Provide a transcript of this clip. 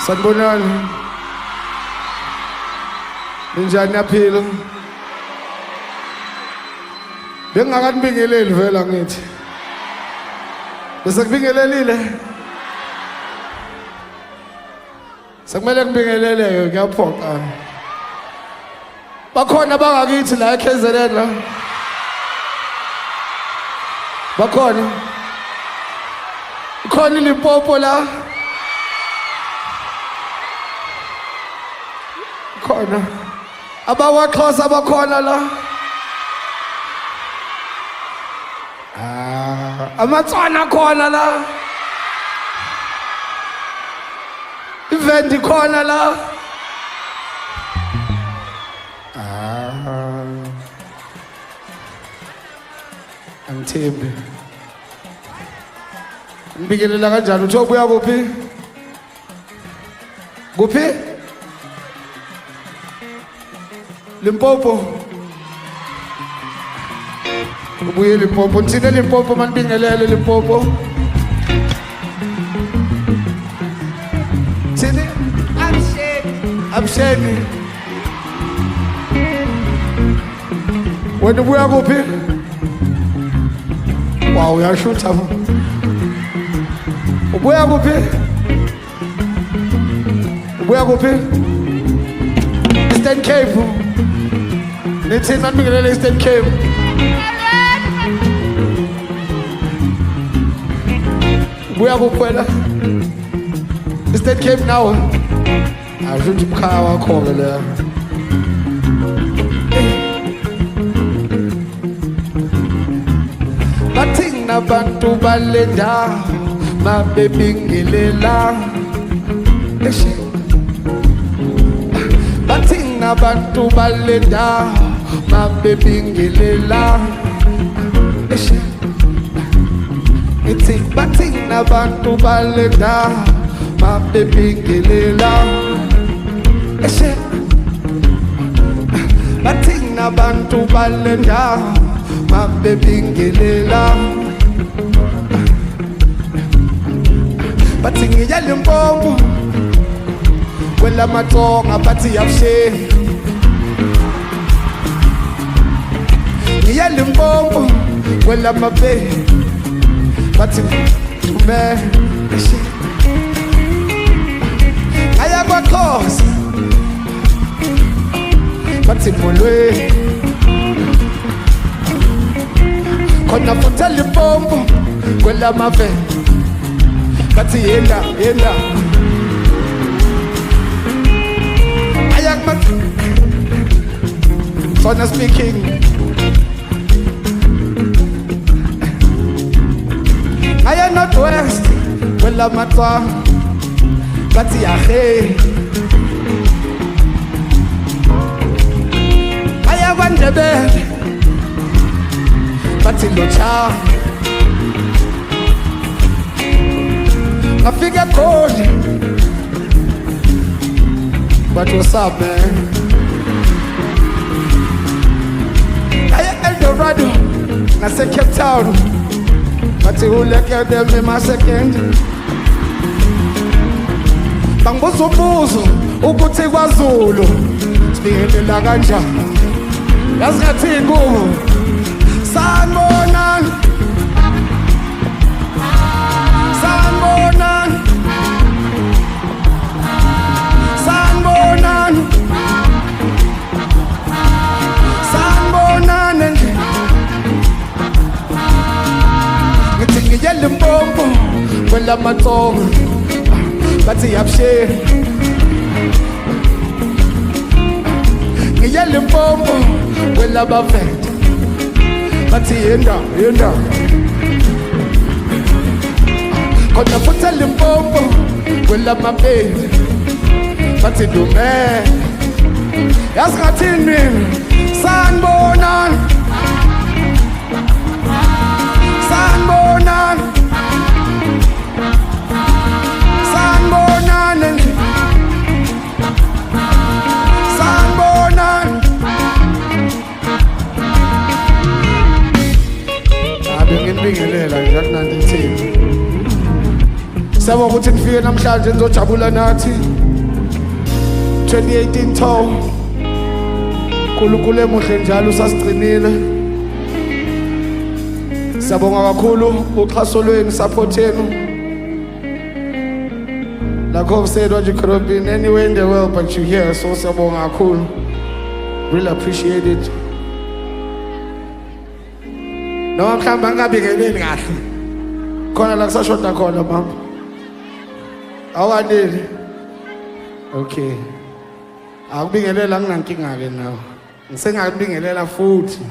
Sanibonani. Ninjani yaphila? Bengingakanibingeleli vela ngithi. Bese kubingelelile. Sekumele ngibingeleleke kuyaphoqa. Bakhona bangakithi la eKZN la. Bakhona. Khona iLimpopo la. Khona. AbakwaXhosa bakhona la. AmaTswana khona la. iVendi khona la. Angithembi. Ngibikelela kanjani uthi ubuya kuphi? Kuphi? Limpopo. Ubuye Limpopo. Nithine Limpopo manibingelele Limpopo. Thini? Absheni. Wena ubuya kuphi? Wow, uyashutha. Ubuya kuphi? Ubuya kuphi? Eastern Cape. Nithini manibingelele Eastern Cape. Ubuya kuphi wena? Eastern Cape now. Ashuthi umkhaya wakho-ke la. Bathina abantu balenda mabebingelela. Bathina abantu balenda mabebingelela. Ithi bathina abantu balenda mabebingelela. Bathina abantu balenda mabebingelela. Bathi ngiya Limpopo kwela maTsonga bathi yabsheni. Ngiya Limpopo kwela mabheki bathi tume. Ngaya kwaXhosa bathi molweni. Khona futhi Limpopo kwela maveni bathi yenda. Ayakma Sona speaking. Aya Northwest kwela maTswana bathi yahe. Aya kwaNdebele bathi locha. Afika khona. But what's up, man? Aya Eldorado nase Cape Town bathi uleke them in my second. Bangibuza umbuzo ukuthi kwaZulu sibingelela kanjani. Yazi ngathi kubo sanibonani. Sanibonani. Sanibonani. Sanibonani nje. Ngithi ngiya Limpopo kwela maTsonga bathi yabsheni. Ngiya Limpopo kwela bavenda bathi yenda. Khona futhi Limpopo kwela mabheki bathi dume. Yazi ngathini mina? Sanibonani. Sanibonani. Sanibonani nje. Sanibonani. Bengibingelela nje akunanto ithini. Siyabonga ukuthi nifike namhlanje nizojabula nathi 2018 tour. Nkulunkulu emuhle njalo usasigcinile. Siyabonga kakhulu uxhaso lwenu, support yenu. Like I've said, what you could have been anywhere in the world, but you're here, so siyabonga kakhulu. Really appreciate it. No, mhlawumbe angabingeleli kahle. Khona la kusashoda khona mama. Awanele. Okay. Akubingelela nginankinga ke nawe. Ngisengakubingelela futhi.